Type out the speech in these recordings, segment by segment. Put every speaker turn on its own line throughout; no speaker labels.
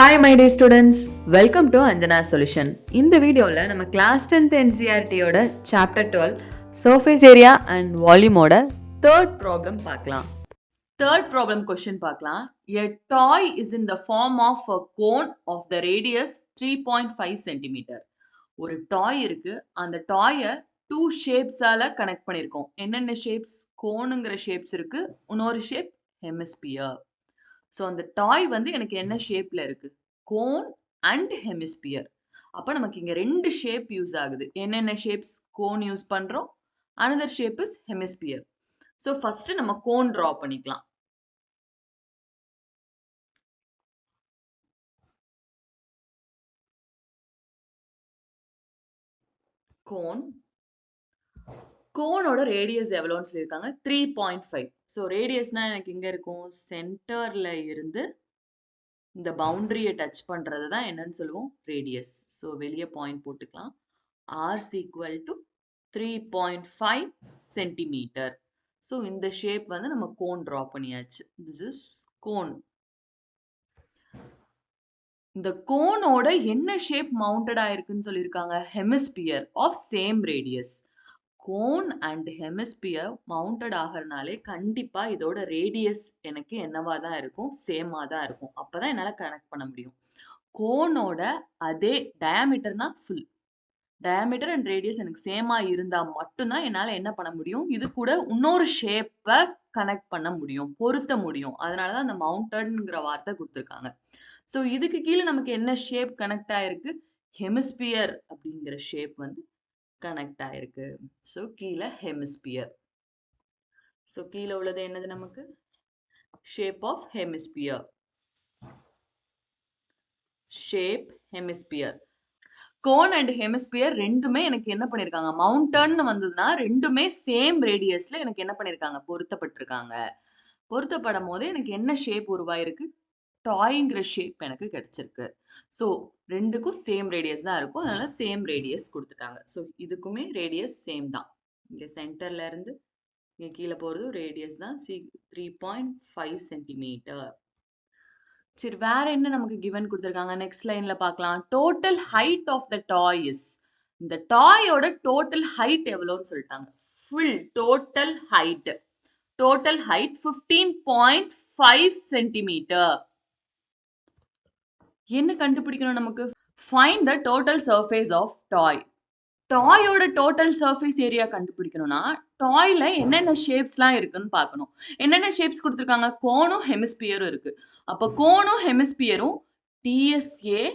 Hi my dear students, welcome to Anjana Solution. இந்த வீடியோல நம்ம கிளாஸ் 10th NCERT-யோட Chapter 12 Surface Area and Volume-ஓட third problem பார்க்கலாம். Third problem question பார்க்கலாம். A toy is in the form of a cone of the radius 3.5 cm. ஒரு டாய் இருக்கு. அந்த டாயை 2 ஷேப்ஸால கனெக்ட் பண்ணியிருக்கோம். என்னென்ன ஷேப்ஸ்? கோனுங்கிற ஷேப்ஸ் இருக்கு. இன்னொரு ஷேப் ஹெமிஸ்பியர். ஸோ அந்த டாய் வந்து எனக்கு என்ன ஷேப்ல இருக்கு? Cone and hemisphere. அப்ப நமக்கு இங்க 2 ஷேப் யூஸ் ஆகுது. என்னென்ன ஷேப்ஸ்? கோன் யூஸ் பண்றோம். another shape is hemisphere. So first நம்ம கோன் டிரா பண்ணிக்கலாம். கோன் கோனோட ரேடியஸ் எவ்வளோன்னு சொல்லியிருக்காங்க? 3.5. ஸோ ரேடியஸ்னா எனக்கு இங்க இருக்கும், சென்டர்ல இருந்து இந்த பவுண்டரியை டச் பண்றது தான் என்னன்னு சொல்லுவோம்? ரேடியஸ். ஸோ வெளியே பாயிண்ட் போட்டுக்கலாம். R is equal to 3.5 centimetre. So இந்த ஷேப் வந்து நம்ம கோன் ட்ரா பண்ணியாச்சு. This is cone. இந்த கோனோட என்ன ஷேப் மவுண்டட் ஆயிருக்குன்னு சொல்லியிருக்காங்க? Hemisphere of same radius. Cone and hemisphere mounted ஆகிறனாலே கண்டிப்பா இதோட ரேடியஸ் எனக்கு என்னவா தான் இருக்கும்? சேமா தான் இருக்கும். அப்பதான் என்னால கனெக்ட் பண்ண முடியும். கோனோட அதே டயாமீட்டர்னா ஃபுல் டயாமீட்டர் அண்ட் ரேடியஸ் எனக்கு சேமா இருந்தா மட்டும்தான் என்னால என்ன பண்ண முடியும்? இது கூட இன்னொரு ஷேப்பை கனெக்ட் பண்ண முடியும், பொருத்த முடியும். அதனாலதான் அந்த மவுண்டட்ங்கிற வார்த்தை கொடுத்துருக்காங்க. ஸோ இதுக்கு கீழே நமக்கு என்ன ஷேப் கனெக்ட் ஆயிருக்கு? ஹெமிஸ்பியர் அப்படிங்கிற ஷேப் வந்து கனெக்ட் ஆயிருக்கு. ஸோ கீழே ஹெமிஸ்பியர். ஸோ கீழே உள்ளது என்னது நமக்கு? Shape of hemisphere. Shape hemisphere. Cone and hemisphere ரெண்டுமே எனக்கு என்ன பண்ணிருக்காங்க? மவுண்டன்னு வந்ததுன்னா ரெண்டுமே சேம் ரேடியஸ்ல எனக்கு என்ன பண்ணிருக்காங்க? பொருத்தப்பட்டிருக்காங்க. பொருத்தப்படும் போது எனக்கு என்ன ஷேப் உருவாயிருக்கு? டாய்ங்கிற ஷேப் எனக்கு கிடைச்சிருக்கு. ஸோ ரெண்டுக்கும் சேம் ரேடியஸ் தான் இருக்கும். அதனால சேம் ரேடியஸ் கொடுத்துட்டாங்க. ஸோ இதுக்குமே ரேடியஸ் சேம் தான். இங்க சென்டர்ல இருந்து இங்க கீழே போறது ரேடியஸ் தான் 3.5 சென்டிமீட்டர். சரி, வேற என்ன நமக்கு கிவன் கொடுத்துருக்காங்க? நெக்ஸ்ட் லைன்ல பார்க்கலாம். Total height of the toy is. இந்த டாயோட டோட்டல் ஹைட் எவ்வளோன்னு சொல்லிட்டாங்க. Full total height. Total height 15.5 centimetre. என்ன கண்டுபிடிக்கணும் நமக்கு? Find the total surface of toy. டாயோட டோட்டல் சர்ஃபேஸ் ஏரியா கண்டுபிடிக்கணும்னா டாய்ல என்னென்ன ஷேப்ஸ்லாம் இருக்குன்னு பார்க்கணும். என்னென்ன ஷேப்ஸ் கொடுத்துருக்காங்க? கோனும் ஹெமிஸ்பியரும் இருக்கு. அப்போ கோனும் ஹெமிஸ்பியரும் டிஎஸ்ஏ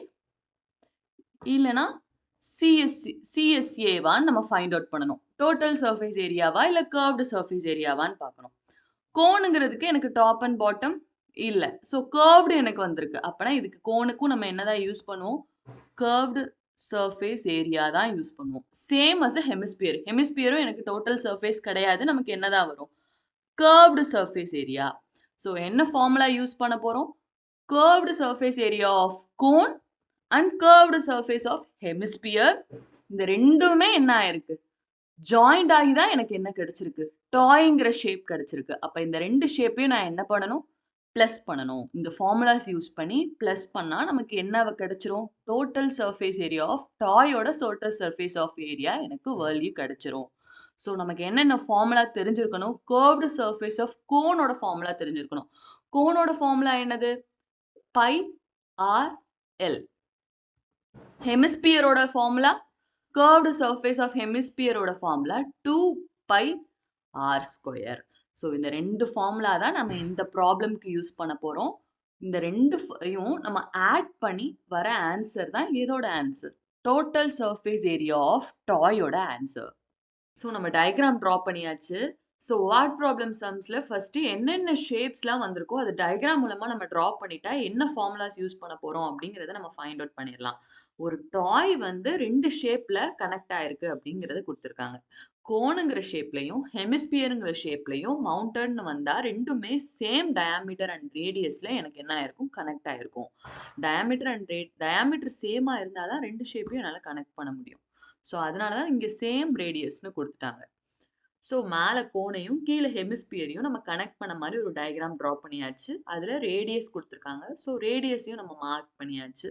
இல்லைன்னா சிஎஸ்ஏவான்னு நம்ம ஃபைண்ட் அவுட் பண்ணணும். டோட்டல் சர்ஃபேஸ் ஏரியாவா இல்லை கர்வ்டு சர்ஃபேஸ் ஏரியாவான்னு பார்க்கணும். கோனுங்கிறதுக்கு எனக்கு டாப் அண்ட் பாட்டம் இல்லை. ஸோ கர்வ்டு எனக்கு வந்திருக்கு. அப்போனா இதுக்கு கோனுக்கும் நம்ம என்னதான் யூஸ் பண்ணுவோம்? கர்வ்டு சர்ஃபேஸ் ஏரியா தான் யூஸ் பண்ணுவோம். Same as hemisphere. ஹெமிஸ்பியரும் எனக்கு டோட்டல் சர்ஃபேஸ் கிடையாது. நமக்கு என்னதான் வரும்? Curved surface area. ஸோ என்ன ஃபார்முலா யூஸ் பண்ண போறோம்? Curved surface area of cone and curved surface of hemisphere. இந்த ரெண்டுமே என்ன ஆயிருக்கு? ஜாயிண்ட் ஆகி தான் எனக்கு என்ன கிடைச்சிருக்கு? டாய்ங்கிற ஷேப் கிடைச்சிருக்கு. அப்ப இந்த ரெண்டு ஷேப்பையும் நான் என்ன பண்ணணும்? பிளஸ் பண்ணணும். இந்த ஃபார்முலாஸ் யூஸ் பண்ணி பிளஸ் பண்ணா நமக்கு என்ன கிடைச்சிரும்? டோட்டல் சர்ஃபேஸ் ஏரியா ஆஃப் டாயோட டோட்டல் சர்ஃபேஸ் ஆஃப் ஏரியா எனக்கு வேல்யூ கிடைச்சிரும். ஸோ நமக்கு என்னென்ன ஃபார்முலா தெரிஞ்சிருக்கணும்? கர்வ்டு சர்ஃபேஸ் ஆஃப் கோனோட ஃபார்முலா தெரிஞ்சிருக்கணும். கோனோட ஃபார்முலா என்னது? Pi r l. ஹெமிஸ்பியரோட ஃபார்முலா, கர்வ்டு சர்ஃபேஸ் ஆஃப் ஹெமிஸ்பியரோட formula 2 pi r square. So இந்த ரெண்டு ஃபார்முலா தான் நம்ம இந்த ப்ராப்ளம்க்கு யூஸ் பண்ண போறோம். இந்த ரெண்டையும் நம்ம ஆட் பண்ணி வர ஆன்சர் தான் எதோட answer? Total surface area of டாயோட ஆன்சர். ஸோ நம்ம டயக்ராம் ட்ரா பண்ணியாச்சு. ஸோ வாட் ப்ராப்ளம் சம்ஸ்ல ஃபர்ஸ்ட் என்னென்ன ஷேப்ஸ்லாம் வந்திருக்கோ அது டயக்ராம் மூலமா நம்ம ட்ரா பண்ணிட்டா என்ன ஃபார்முலாஸ் யூஸ் பண்ண போறோம் அப்படிங்கிறத நம்ம ஃபைண்ட் அவுட் பண்ணிடலாம். ஒரு டாய் வந்து 2 ஷேப்ல கனெக்ட் ஆயிருக்கு அப்படிங்கறத கொடுத்துருக்காங்க. கோனுங்கிற ஷேப்லையும் ஹெமிஸ்பியருங்கிற ஷேப்லையும் மவுண்டட்னு வந்தா ரெண்டுமே சேம் டயாமீட்டர் அண்ட் ரேடியஸ்ல எனக்கு என்ன ஆயிருக்கும்? கனெக்ட் ஆயிருக்கும். டயாமீட்டர் சேமா இருந்தாதான் 2 ஷேப்பையும் என்னால கனெக்ட் பண்ண முடியும். ஸோ அதனாலதான் இங்க சேம் ரேடியஸ்னு கொடுத்துட்டாங்க. ஸோ மேலே கோனையும் கீழே ஹெமிஸ்பியரையும் நம்ம கனெக்ட் பண்ண மாதிரி ஒரு டயக்ராம் ட்ரா பண்ணியாச்சு. அதில் ரேடியஸ் கொடுத்துருக்காங்க. ஸோ ரேடியஸையும் நம்ம மார்க் பண்ணியாச்சு.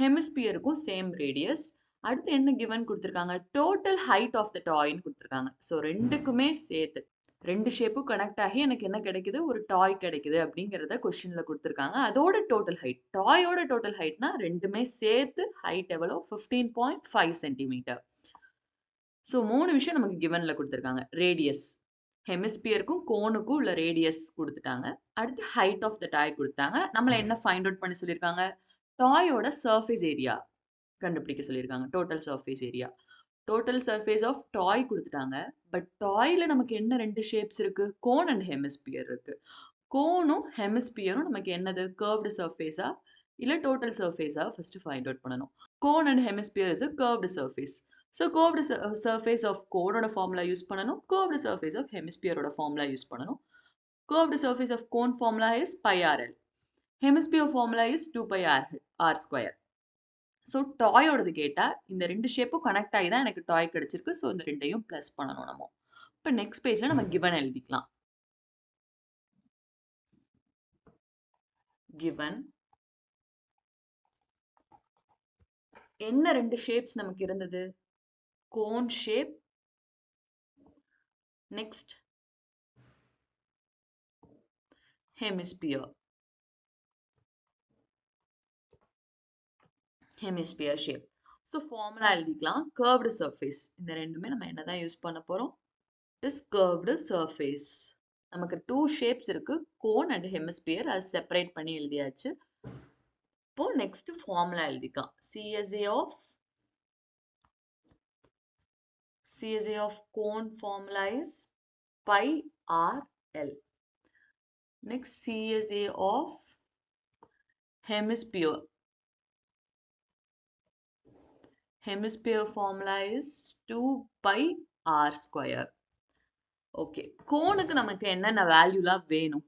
ஹெமிஸ்பியருக்கும் சேம் ரேடியஸ். அடுத்து என்ன கிவன் கொடுத்துருக்காங்க? டோட்டல் ஹைட் ஆஃப் த டாய்ன்னு கொடுத்துருக்காங்க. ஸோ ரெண்டுக்குமே சேர்த்து ரெண்டு ஷேப்பும் கனெக்ட் ஆகி எனக்கு என்ன கிடைக்குது? ஒரு டாய் கிடைக்குது அப்படிங்கிறத கொஸ்டின்ல கொடுத்துருக்காங்க. அதோட டோட்டல் ஹைட், டாயோட டோட்டல் ஹைட்னா ரெண்டுமே சேர்த்து ஹைட் எவ்வளோ? 15.5 சென்டிமீட்டர். ஸோ 3 விஷயம் நமக்கு கிவன்ல கொடுத்துருக்காங்க. ரேடியஸ், ஹெமிஸ்பியருக்கும் கோனுக்கும் உள்ள ரேடியஸ் கொடுத்துட்டாங்க. அடுத்து ஹைட் ஆஃப் த டாய் கொடுத்தாங்க. நம்மள என்ன ஃபைண்ட் அவுட் பண்ண சொல்லியிருக்காங்க? டாயோட சர்ஃபேஸ் ஏரியா கண்டுபிடிக்க சொல்லியிருக்காங்க. Total surface area. Total surface of toy கொடுத்துட்டாங்க. பட் டாய்ல நமக்கு என்ன 2 ஷேப்ஸ் இருக்கு? கோன் அண்ட் ஹெமிஸ்பியர் இருக்கு. கோனும் ஹெமிஸ்பியரும் நமக்கு என்னது? கர்வ்டு சர்ஃபேஸா இல்ல டோட்டல் சர்ஃபேஸா ஃபர்ஸ்ட் ஃபைண்ட் அவுட் பண்ணணும். Cone and hemisphere is a curved surface. So curved surface of கோனோட ஃபார்முலா யூஸ் பண்ணணும். curved surface of ஹெமிஸ்பியரோட ஃபார்முலா யூஸ் பண்ணணும். curved surface of cone formula is pi rl. Hemisphere formula is 2 pi r square. So டாயோடது கேட்டால் இந்த 2 ஷேப்பும் connect ஆகி தான் எனக்கு டாய் கிடைச்சிருக்கு. ஸோ இந்த ரெண்டையும் ப்ளஸ் பண்ணணும் நம்ம. இப்போ நெக்ஸ்ட் பேஜில் நம்ம கிவன் எழுதிக்கலாம். கிவன் என்ன 2 ஷேப்ஸ் நமக்கு இருந்தது? Cone shape, next hemisphere. Hemisphere shape. So formula எழுதிக்கலாம். Curved surface. இந்த ரெண்டுமே நம்ம என்ன தான் யூஸ் பண்ண போகிறோம்? Is curved surface. நமக்கு 2 ஷேப்ஸ் இருக்கு, கோன் அண்ட் ஹெமிஸ்பியர். அது செப்பரேட் பண்ணி எழுதியாச்சு. இப்போ நெக்ஸ்ட் ஃபார்முலா எழுதிக்கலாம். CSA of cone formula is pi rl. Next CSA of hemisphere. Hemisphere formula is 2 pi r square. Okay, கோனுக்கு நமக்கு என்னென்ன வேல்யூலாம் வேணும்?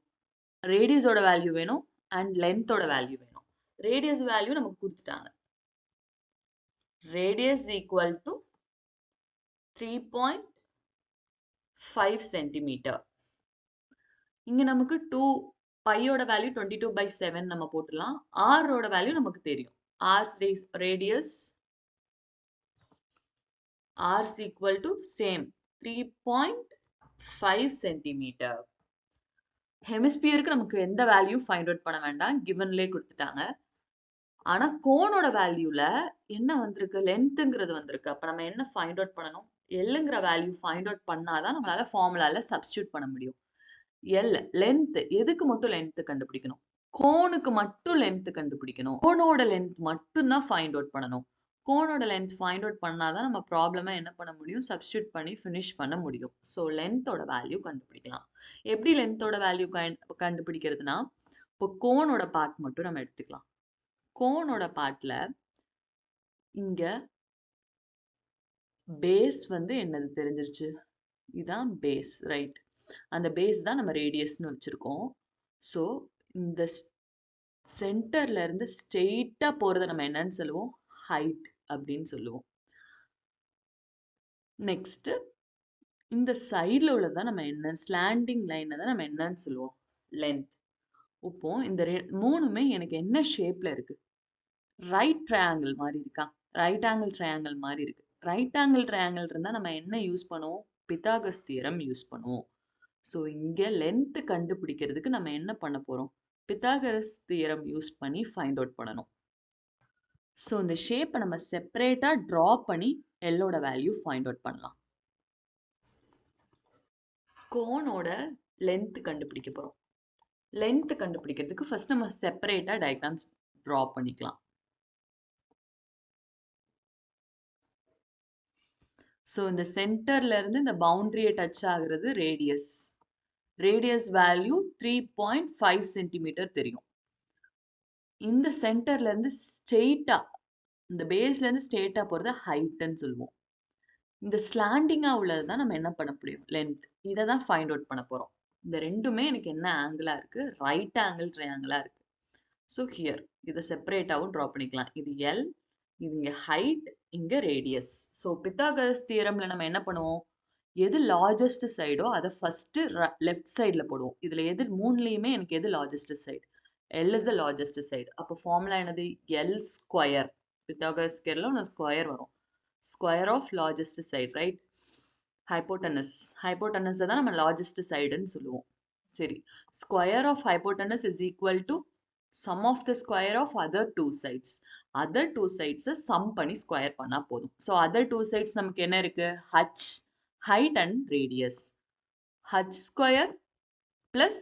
ரேடியஸோட வேல்யூ வேணும் அண்ட் லென்த்தோட வேல்யூ வேணும். ரேடியஸ் வேல்யூ நமக்கு கொடுத்துட்டாங்க. Radius equal to 3.5 centimetre. இங்க நமக்கு 2 பையோட வேல்யூ 22/7 நம்ம போட்டுடலாம். ஆரோட வேல்யூ நமக்கு தெரியும். R radius r is equal to same 3.5 centimetre. ஹெமிஸ்பியருக்கு நமக்கு எந்த வேல்யூ ஃபைண்ட் அவுட் பண்ண வேண்டாம், கிவன்லே கொடுத்துட்டாங்க. ஆனா கோனோட வேல்யூல என்ன வந்திருக்கு? லென்த்ங்கிறது வந்திருக்கு. அப்ப நம்ம என்ன ஃபைண்ட் அவுட் பண்ணணும்? எல்லுங்கிற வேல்யூ ஃபைண்ட் அவுட் பண்ணாதான் நம்மளால ஃபார்முலால சப்ஸ்டியூட் பண்ண முடியும். எல் லென்த், எதுக்கு மட்டும் லென்த் கண்டுபிடிக்கணும்? கோனுக்கு மட்டும் லென்த் கண்டுபிடிக்கணும். கோனோட லென்த் மட்டும் தான் ஃபைண்ட் அவுட் பண்ணணும். கோனோட லென்த் ஃபைண்ட் அவுட் பண்ணாதான் நம்ம ப்ராப்ளமை என்ன பண்ண முடியும்? சப்ஸ்டியூட் பண்ணி ஃபினிஷ் பண்ண முடியும். ஸோ லென்த்தோட வேல்யூ கண்டுபிடிக்கலாம். எப்படி லென்த்தோட வேல்யூ கண்டுபிடிக்கிறதுனா, இப்போ கோனோட பார்ட் மட்டும் நம்ம எடுத்துக்கலாம். கோனோட பார்ட்ல இங்க பேஸ் வந்து என்னது தெரிஞ்சிருச்சு? இதுதான் பேஸ், ரைட்? அந்த பேஸ் தான் நம்ம ரேடியஸ்னு வச்சிருக்கோம். ஸோ இந்த சென்டர்ல இருந்து ஸ்ட்ரெயிட்டா போறத நம்ம என்னன்னு சொல்லுவோம்? ஹைட் அப்படின்னு சொல்லுவோம். நெக்ஸ்ட் இந்த சைடில் உள்ளதான் நம்ம என்ன, ஸ்லாண்டிங் லைனை தான் நம்ம என்னன்னு சொல்லுவோம்? லென்த். இப்போ இந்த மூணுமே எனக்கு என்ன ஷேப்ல இருக்கு? ரைட் ட்ரையாங்கிள் மாதிரி இருக்கா? ரைட் ஆங்கிள் ட்ரையாங்கிள் மாதிரி இருக்கு. ரைட் ஆங்கிள் ட்ரையாங்கிள் இருந்தால் நம்ம என்ன யூஸ் பண்ணுவோம்? பித்தாகரஸ் தியரம் யூஸ் பண்ணுவோம். ஸோ இங்கே லென்த் கண்டுபிடிக்கிறதுக்கு நம்ம என்ன பண்ண போகிறோம்? பித்தாகரஸ் தியரம் யூஸ் பண்ணி ஃபைண்ட் அவுட் பண்ணணும். ஸோ இந்த ஷேப்பை நம்ம செப்பரேட்டாக ட்ரா பண்ணி எல்லோட வேல்யூ ஃபைண்ட் அவுட் பண்ணலாம். கோனோட லென்த் கண்டுபிடிக்க போகிறோம். லென்த் கண்டுபிடிக்கிறதுக்கு ஃபர்ஸ்ட் நம்ம செப்பரேட்டாக டயக்ராம்ஸ் ட்ரா பண்ணிக்கலாம். ஸோ இந்த சென்டர்ல இருந்து இந்த பவுண்டரியை டச் ஆகுறது ரேடியஸ். ரேடியஸ் வேல்யூ 3.5 சென்டிமீட்டர் தெரியும். இந்த சென்டர்ல இருந்து ஸ்ட்ரெயிட்டா, இந்த பேஸ்ல இருந்து ஸ்ட்ரெயிட்டா போறது ஹைட்னு சொல்லுவோம். இந்த ஸ்லாண்டிங்கா உள்ளது தான் நம்ம என்ன பண்ண முடியும்? லென்த். இதை தான் ஃபைண்ட் அவுட் பண்ண போறோம். இந்த ரெண்டுமே எனக்கு என்ன ஆங்கிளா இருக்கு? ரைட் ஆங்கிள் ட்ரையாங்கிளா இருக்கு. ஸோ ஹியர் இதை செப்பரேட்டாகவும் ட்ரா பண்ணிக்கலாம். இது எல், இது இங்க ஹைட், இங்க ரேடியஸ். ஸோ பித்தாகரஸ் தியரம்ல நம்ம என்ன பண்ணுவோம்? எது லார்ஜஸ்ட் சைடோ அதை ஃபஸ்ட்டு லெஃப்ட் சைடில் போடுவோம். இதில் எது மூணுலேயுமே எனக்கு எது largest side? L is the largest side. அப்போ ஃபார்முலா என்னது? L square. பித்தாகரஸ் ஸ்கொயரில் ஒன்று ஸ்கொயர் வரும். Square of largest side, right? Hypotenuse. ஹைப்போட்டனஸை தான் நம்ம லார்ஜஸ்ட் சைடுன்னு சொல்லுவோம். சரி, square of hypotenuse is equal to sum of the square of other two sides. Other two சைட்ஸை சம் பண்ணி ஸ்கொயர் பண்ணால் போதும். ஸோ அதர் டூ சைட்ஸ் நமக்கு என்ன இருக்குது? H, height and radius. h square plus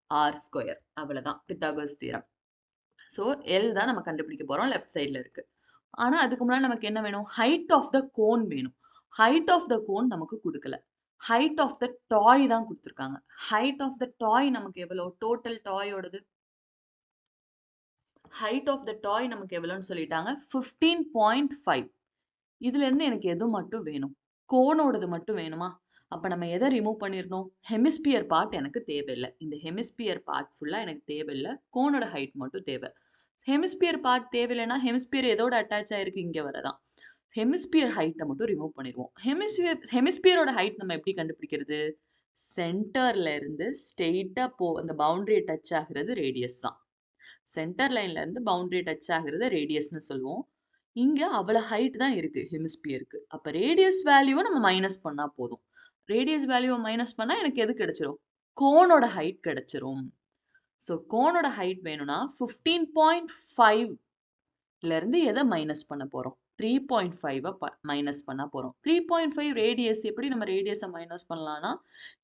r square. அவ்வளவுதான் Pythagoras theorem. So L தான் நம்ம கண்டுபிடிக்க போகிறோம், லெஃப்ட் சைடில் இருக்குது. ஆனால் அதுக்கு முன்னாடி நமக்கு என்ன வேணும்? ஹைட் ஆஃப் த கோன் வேணும். ஹைட் ஆஃப் த கோன் நமக்கு கொடுக்கல. ஹைட் ஆஃப் த டாய் தான் கொடுத்துருக்காங்க. ஹைட் ஆஃப் த டாய் நமக்கு எவ்வளோ? டோட்டல் டாயோடது ஹைட் ஆஃப் த டாய் நமக்கு எவ்வளோன்னு சொல்லிட்டாங்க, 15.5. இதுலேருந்து எனக்கு எது மட்டும் வேணும்? கோனோடது மட்டும் வேணுமா? அப்போ நம்ம எதை ரிமூவ் பண்ணிடணும்? ஹெமிஸ்பியர் பார்ட் எனக்கு தேவையில்லை. இந்த ஹெமிஸ்பியர் பார்ட் ஃபுல்லாக எனக்கு தேவையில்லை. கோனோட ஹைட் மட்டும் தேவை. ஹெமிஸ்பியர் பார்ட் தேவையில்லைன்னா ஹெமிஸ்பியர் எதோட அட்டாச் ஆகிருக்கு? இங்கே வரதான். ஹெமிஸ்பியர் ஹைட்டை மட்டும் ரிமூவ் பண்ணிடுவோம். ஹெமிஸ்பியரோட ஹைட் நம்ம எப்படி கண்டுபிடிக்கிறது? சென்டர்ல இருந்து ஸ்ட்ரெயிட்டாக அந்த பவுண்டரியை டச் ஆகிறது ரேடியஸ் தான். சென்டர் லைன்ல இருந்து பவுண்டரி டச் ஆகிறது ரேடியஸ்னு சொல்லுவோம். இங்கே அவ்வளோ ஹைட் தான் இருக்குது ஹெமிஸ்பியருக்கு. அப்போ ரேடியஸ் வேல்யூவை நம்ம மைனஸ் பண்ணால் போதும். ரேடியஸ் வேல்யூவை மைனஸ் பண்ணால் எனக்கு எது கிடைச்சிரும்? கோனோட ஹைட் கிடைச்சிரும். ஸோ கோனோட ஹைட் வேணும்னா 15.5லேருந்து எதை மைனஸ் பண்ண போகிறோம்? 3.5 மைனஸ் பண்ண போகிறோம். 3.5 ரேடியஸ். எப்படி நம்ம ரேடியஸை மைனஸ் பண்ணலான்னா,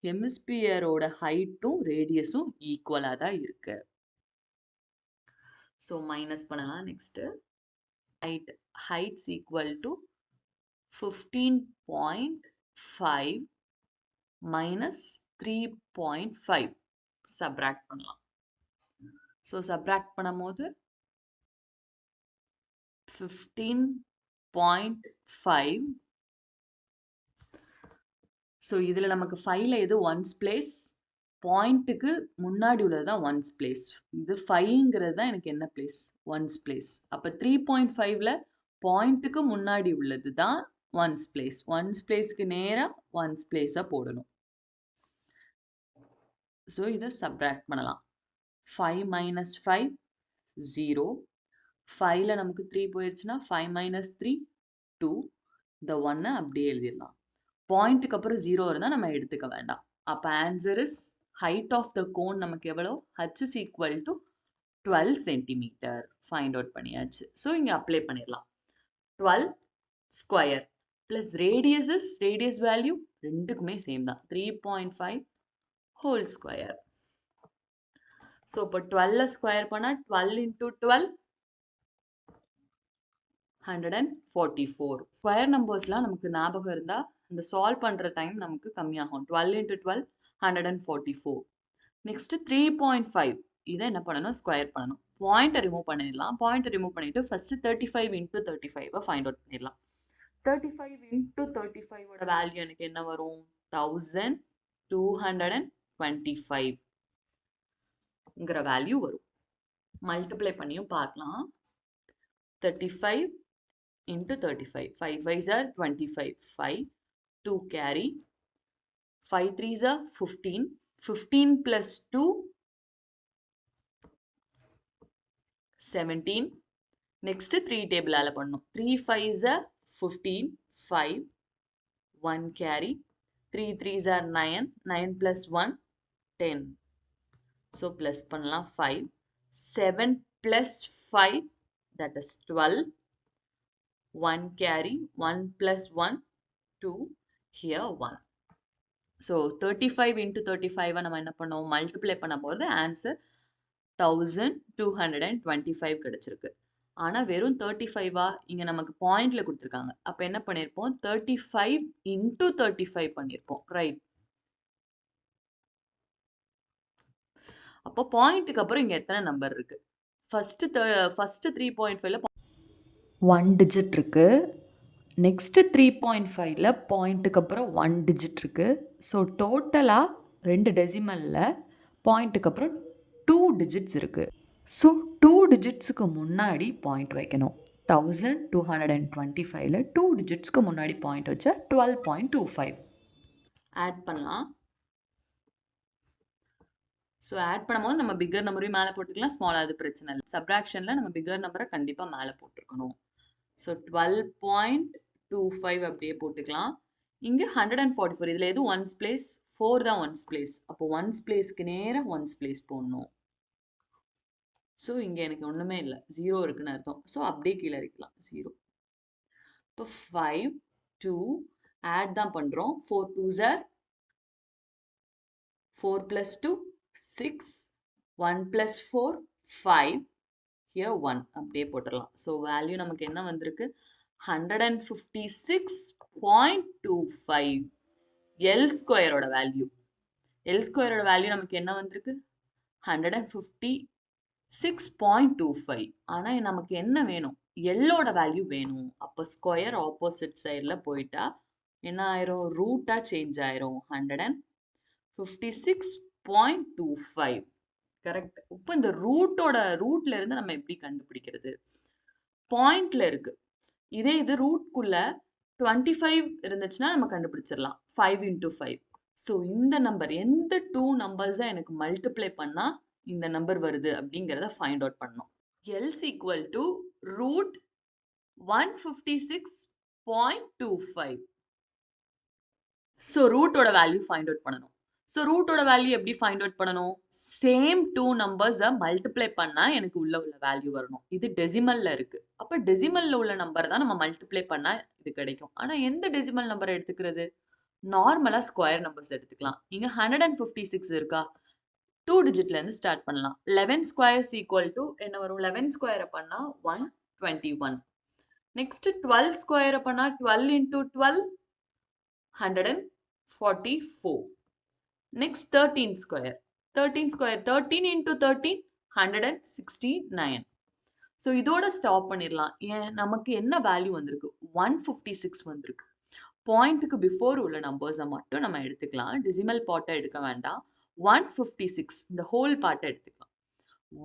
ஹெமிஸ்பியரோட ஹைட்டும் ரேடியஸும் ஈக்குவலாக தான் இருக்குது. ஸோ மைனஸ் பண்ணலாம். Next height is equal to 15.5 minus 3.5. subtract பண்ணலாம். ஸோ subtract பண்ணும்போது 15.5. ஸோ இதில் நமக்கு 5ல எது ஒன்ஸ் பிளேஸ்? பாயிண்ட்டுக்கு முன்னாடி உள்ளது தான் ஒன்ஸ் பிளேஸ். இது 5ங்கிறது தான் எனக்கு என்ன பிளேஸ்? Once place. அப்போ 3.5ல பாயிண்ட்டுக்கு முன்னாடி உள்ளது தான் ஒன்ஸ் பிளேஸ். ஒன்ஸ் பிளேஸ்க்கு நேராக ஒன்ஸ் பிளேஸாக போடணும். ஸோ இதை சப்ராக்ட் பண்ணலாம். 5 minus 5 0. 5ல நமக்கு 3 போயிடுச்சுன்னா 5 minus 3 2. இந்த 1 அப்படியே எழுதிடலாம். பாயிண்ட்டுக்கு அப்புறம் 0 இருந்தால் நம்ம எடுத்துக்க வேண்டாம். அப்போ answer is height of the cone நமக்கு எவ்வளோ? h is equal to 12 centimeter. Find out பண்ணியாச்சு. ஸோ இங்கே அப்ளை பண்ணிடலாம். 12 ஸ்கொயர் ப்ளஸ் ரேடியஸ் வேல்யூ ரெண்டுக்குமே சேம் தான், 3.5 ஹோல் ஸ்கொயர். ஸோ இப்போ 12 ஸ்கொயர் பண்ணால் 12 into 12 144. ஸ்கொயர் நம்பர்ஸ்லாம் நமக்கு ஞாபகம் இருந்தால் இந்த சால்வ் பண்ணுற டைம் நமக்கு கம்மியாகும். 12 into 12 144. நெக்ஸ்ட் 3.5. இதை என்ன பண்ணணும்? ஸ்கொயர் பண்ணணும். பாயிண்ட்டை ரிமூவ் பண்ணிடலாம். பாயிண்ட்டை ரிமூவ் பண்ணிட்டு ஃபர்ஸ்ட் 35 into 35 ஃபைண்ட் அவுட் பண்ணிடலாம். 35 into 35ஓட வேல்யூ எனக்கு என்ன வரும்? 1225ங்கிற வேல்யூ வரும். மல்டிப்ளை பண்ணியும் பார்க்கலாம். 35 into 35. 5 5s are 25. 5 2 carry. 5 3s are 15. 15 plus 2 17. Next 3 table ஆல பண்ணணும். 3 5s are 15. 5 1 carry. 3 3s are 9. 9 plus 1 10. So plus பண்ணலாம் 5. 7 plus 5 that is 12. 1 carry. 1 plus 1 2. Here 1. So 35 into 35 நம்ம என்ன பண்ணோம்? மல்டிப்ளை பண்ண போகிறது ஆன்சர் 1225 கிடைச்சிருக்கு. ஆனால் வெறும் 35வா இங்கே நமக்கு பாயிண்ட்ல கொடுத்துருக்காங்க. அப்போ என்ன பண்ணியிருப்போம்? 35 into 35 பண்ணியிருப்போம், ரைட்? அப்போ பாயிண்ட்டுக்கு அப்புறம் இங்கே எத்தனை நம்பர் இருக்கு? ஃபர்ஸ்ட் 3.5ல
1 டிஜிட் இருக்குது. நெக்ஸ்ட்டு 3.5ல பாயிண்ட்டுக்கு அப்புறம் 1 டிஜிட் இருக்குது. ஸோ டோட்டலாக 2 டெசிமலில் பாயிண்ட்டுக்கு அப்புறம் 2 டிஜிட்ஸ் இருக்குது. ஸோ 2 டிஜிட்ஸுக்கு முன்னாடி பாயிண்ட் வைக்கணும். 1225ல் 2 டிஜிட்ஸ்க்கு முன்னாடி பாயிண்ட் வச்சா 12.25.
ஆட் பண்ணலாம். ஸோ ஆட் பண்ணும்போது நம்ம பிக்கர் நம்பரையும் மேலே போட்டுக்கலாம், ஸ்மாலாக அது பிரச்சனை இல்லை. சப்ராக்ஷனில் நம்ம பிக்கர் நம்பரை கண்டிப்பாக மேலே போட்டிருக்கணும். ஸோ 12.25 அப்படியே போட்டுக்கலாம். இங்கே 144, இதில் எது ஒன்ஸ் பிளேஸ்? 4 தான் ஒன்ஸ் பிளேஸ். அப்போ ஒன்ஸ் பிளேஸ்க்கு நேராக ஒன்ஸ் பிளேஸ் போடணும். ஸோ இங்கே எனக்கு ஒன்றுமே இல்லை, 0 இருக்குன்னு அர்த்தம். ஸோ அப்படியே கீழே இருக்கலாம் 0. இப்போ 5, 2 ஆட் தான் பண்ணுறோம். 4 2s are 4 plus 2 6, 1 plus 4 5, here 1 அப்படியே போட்டுடலாம். ஸோ வேல்யூ நமக்கு என்ன வந்திருக்கு? 156.25 எல் ஸ்கொயரோட வேல்யூ. எல் ஸ்கொயரோட வேல்யூ நமக்கு என்ன வந்திருக்கு? 156.25. ஆனால் நமக்கு என்ன வேணும்? எல்லோட வேல்யூ வேணும். அப்போ ஸ்கொயர் ஆப்போசிட் சைடில் போயிட்டா என்ன ஆயிரும்? ரூட்டாக சேஞ்ச் ஆயிரும். 156.25 கரெக்ட். இப்போ இந்த ரூட்ல இருந்து நம்ம எப்படி கண்டுபிடிக்கிறது? பாயிண்ட்ல இருக்கு. இதே இது ரூட்குள்ள 25 இருந்துச்சுன்னா நம்ம கண்டுபிடிச்சிடலாம். 5 into 5. ஸோ இந்த நம்பர் எந்த 2 நம்பர்ஸை எனக்கு மல்டிப்ளை பண்ணா இந்த நம்பர் வருது அப்படிங்கிறத ஃபைண்ட் அவுட் பண்ணணும். L is equal to root 156.25. So ரூட்டோட வேல்யூ ஃபைண்ட் அவுட் பண்ணணும். ஸோ ரூட்டோட வேல்யூ எப்படி ஃபைண்ட் அவுட் பண்ணணும்? சேம் 2 நம்பர்ஸை மல்டிப்ளை பண்ணால் எனக்கு உள்ள வேல்யூ வரணும். இது டெசிமலில் இருக்குது. அப்போ டெசிமலில் உள்ள நம்பர் தான் நம்ம மல்டிப்ளை பண்ணால் இது கிடைக்கும். ஆனால் எந்த டெசிமல் நம்பரை எடுத்துக்கிறது? நார்மலாக ஸ்கொயர் நம்பர்ஸ் எடுத்துக்கலாம். இங்கே 156 இருக்கா? 2 டிஜிட்லேருந்து ஸ்டார்ட் பண்ணலாம். 11 ஸ்கொயர்ஸ் ஈக்குவல் டு என்ன வரும்? 11 ஸ்கொயரை பண்ணால் 121. நெக்ஸ்ட் 12 ஸ்கொயரை பண்ணால் 12 into 12 144. Next 13 square. 13 square 13 into 13 169. So இதோட ஸ்டாப் பண்ணிடலாம். ஏன்? நமக்கு என்ன வேல்யூ வந்திருக்கு? 156 வந்திருக்கு. பாயிண்ட்டுக்கு பிஃபோர் உள்ள நம்பர்ஸை மட்டும் நம்ம எடுத்துக்கலாம். டெசிமல் பார்ட்டை எடுக்க வேண்டாம். 156 இந்த ஹோல் பார்ட்டை எடுத்துக்கலாம்.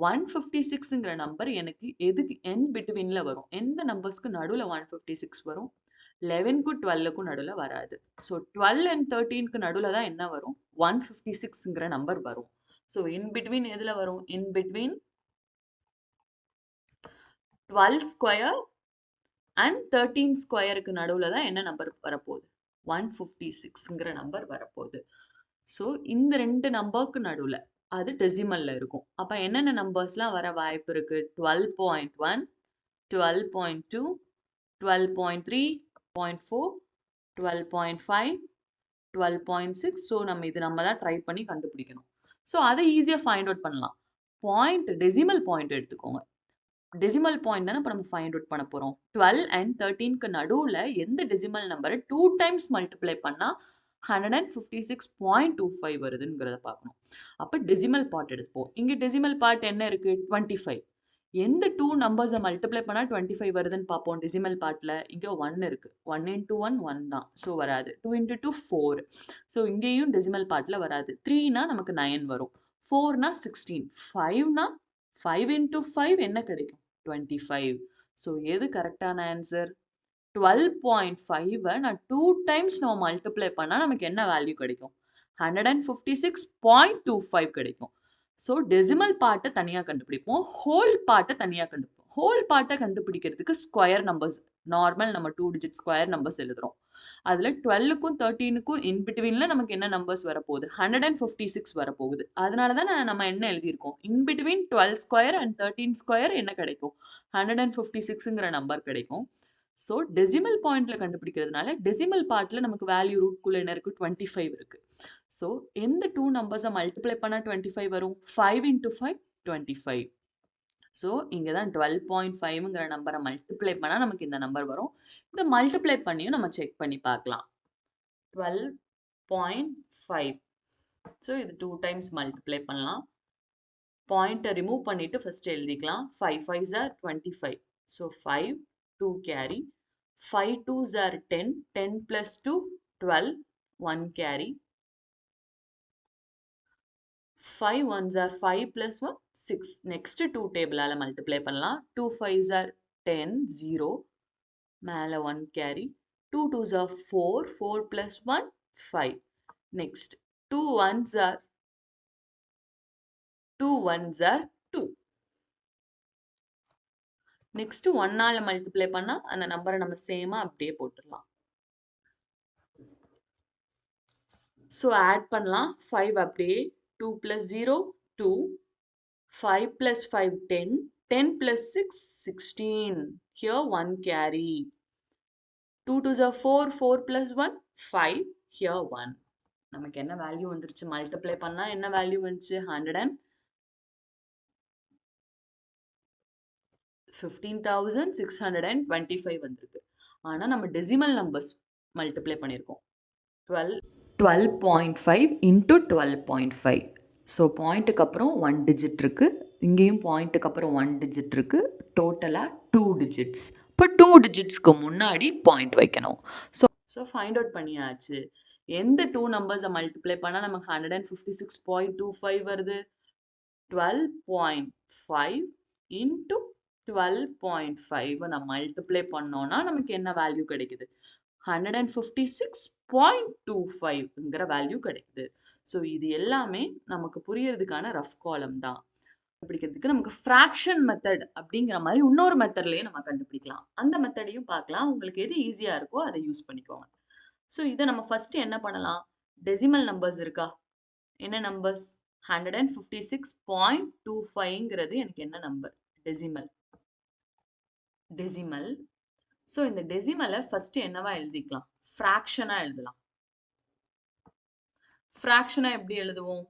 156ங்கிற நம்பர் எனக்கு எதுக்கு என் பிட்வீனில் வரும்? எந்த நம்பர்ஸ்க்கு நடுவில் 156 வரும்? 11க்கும் 12க்கும் நடுவில் வராது. ஸோ 12 and 13க்கு நடுவில் தான் என்ன வரும்? 156ங்கிற நம்பர் வரும். ஸோ இன் பிட்வீன் எதில் வரும்? இன் பிட்வீன் 12 ஸ்கொயர் அண்ட் 13 ஸ்கொயருக்கு நடுவில் தான் என்ன நம்பர் வரப்போகுது? 156ங்கிற நம்பர் வரப்போகுது. ஸோ இந்த 2 நம்பருக்கு நடுவில் அது டெசிமலில் இருக்கும். அப்போ என்னென்ன நம்பர்ஸ்லாம் வர வாய்ப்பு இருக்குது? 12.1, 12.2, 12.3, 0.4, 12.5, 12.6. ஸோ நம்ம தான் ட்ரை பண்ணி கண்டுபிடிக்கணும். ஸோ அதை ஈஸியாக ஃபைண்ட் அவுட் பண்ணலாம். டெசிமல் பாயிண்ட் எடுத்துக்கோங்க. டெசிமல் பாயிண்ட் தானே இப்போ நம்ம ஃபைண்ட் அவுட் பண்ண போகிறோம். 12 and 13க்கு நடுவில் எந்த டெசிமல் நம்பரை 2 டைம்ஸ் மல்டிப்ளை பண்ணால் 156.25 வருதுங்கிறத பார்க்கணும். அப்போ டெசிமல் பார்ட் எடுப்போம். இங்கே டெசிமல் பார்ட் என்ன இருக்குது? 25. எந்த 2 நம்பர்ஸை மல்டிப்ளை பண்ணால் 25 வருதுன்னு பார்ப்போம். டெசிமல் பார்ட்டில் இங்கே 1 இருக்குது. 1 into 1 1 தான். ஸோ வராது. 2 into 2 4. ஸோ இங்கேயும் டெசிமல் பார்ட்டில் வராது. 3னா நமக்கு 9 வரும். 4னா 16. 5னா 5 into 5 என்ன கிடைக்கும்? 25. ஸோ எது கரெக்டான ஆன்சர்? 12.5 நான் 2 டைம்ஸ் நம்ம மல்டிப்ளை பண்ணால் நமக்கு என்ன வேல்யூ கிடைக்கும்? 156.25 கிடைக்கும். ஸோ டெசிமல் பார்ட்டை தனியாக கண்டுபிடிப்போம், ஹோல் பார்ட்டை தனியாக கண்டுபிடிப்போம். ஹோல் பார்ட்டை கண்டுபிடிக்கிறதுக்கு ஸ்கொயர் நம்பர்ஸ் நார்மல் நம்ம 2 டிஜிட் ஸ்கொயர் நம்பர்ஸ் எழுதுறோம். அதில் 12க்கும் 13க்கும் இன்பிட்வீனில் நமக்கு என்ன நம்பர்ஸ் வரப்போகுது? 156 வரப்போகுது. அதனால தான் நம்ம என்ன எழுதியிருக்கோம்? இன்பிட்வீன் 12 ஸ்கொயர் அண்ட் 13 ஸ்கொயர் என்ன கிடைக்கும்? 156ங்கிற நம்பர் கிடைக்கும். ஸோ டெசிமல் பாயிண்ட்ல கண்டுபிடிக்கிறதுனால டெசிமல் பார்ட்டில் நமக்கு வேல்யூ ரூட்குள்ளே என்ன இருக்குது? 25 இருக்குது. ஸோ எந்த 2 நம்பர்ஸை மல்டிப்ளை பண்ணால் 25 வரும்? 5 into 5 25. ஸோ இங்கே தான் 12.5ங்கிற நம்பரை மல்டிப்ளை பண்ணால் நமக்கு இந்த நம்பர் வரும். இதை மல்டிப்ளை பண்ணியும் நம்ம செக் பண்ணி பார்க்கலாம். 12.5. ஸோ இது 2 டைம்ஸ் மல்டிப்ளை பண்ணலாம். பாயிண்ட்டை ரிமூவ் பண்ணிட்டு ஃபர்ஸ்ட் எழுதிக்கலாம். 5 5s are 25. So 5 2 carry. 5 2s are 10. 10 plus 2 12. 1 carry. 5 1s are 5 plus 1 6. Next 2 டேபிளால் multiply பண்ணலாம். 2 5s are 10 0. மேலே 1 carry. 2 2s are 4. 4 plus 1 5. Next 2 ones are 2. Next 1ஆல மல்டிப்ளை பண்ணா அந்த நம்பரை நம்ம சேமா அப்படியே போட்டுடலாம். ஸோ ஆட் பண்ணலாம். 5 அப்படியே 2 plus 0 2, 5 plus 5 10, 10 plus 6 16. Here 1 carry. 2 2s are 4, 4 plus 1 5. Here 1. நமக்கு என்ன வேல்யூ வந்துருச்சு? மல்டிப்ளை பண்ணா என்ன வேல்யூ வந்துச்சு? 115,625 வந்திருக்கு. ஆனா நம்ம டெசிமல் நம்பர்ஸ் மல்டிப்ளை பண்ணியிருக்கோம்.
12.5 into 12.5. ஸோ பாயிண்ட்டுக்கு அப்புறம் 1 டிஜிட் இருக்குது, இங்கேயும் பாயிண்ட்டுக்கு அப்புறம் 1 டிஜிட் இருக்குது, டோட்டலாக 2 டிஜிட்ஸ். இப்போ 2 டிஜிட்ஸ்க்கு முன்னாடி பாயிண்ட் வைக்கணும்.
ஸோ ஃபைண்ட் அவுட் பண்ணியாச்சு. எந்த 2 நம்பர்ஸை மல்டிப்ளை பண்ணால் நமக்கு 156.25 வருது? 12.5 into 12.5 நம்ம மல்டிப்ளை பண்ணோம்னா நமக்கு என்ன வேல்யூ கிடைக்குது? 156.25ங்கிற வேல்யூ கிடைக்குது. ஸோ இது எல்லாமே நமக்கு புரியறதுக்கான ரஃப் காலம் தான். கண்டுபிடிக்கிறதுக்கு நமக்கு ஃப்ராக்ஷன் மெத்தட் அப்படிங்கிற மாதிரி இன்னொரு மெத்தட்லயே நம்ம கண்டுபிடிக்கலாம். அந்த மெத்தடையும் பார்க்கலாம். உங்களுக்கு எது ஈஸியா இருக்கோ அதை யூஸ் பண்ணிக்கோங்க. ஸோ இதை நம்ம ஃபர்ஸ்ட் என்ன பண்ணலாம்? டெசிமல் நம்பர்ஸ் இருக்கா? என்ன நம்பர்ஸ்? 156.25ங்கிறது எனக்கு என்ன நம்பர்? டெசிமல். ஸோ இந்த டெசிமலை ஃபர்ஸ்ட் என்னவா எழுதிக்கலாம்? ஃப்ராக்ஷனா எழுதலாம். ஃப்ராக்ஷனா எப்படி எழுதுவோம்?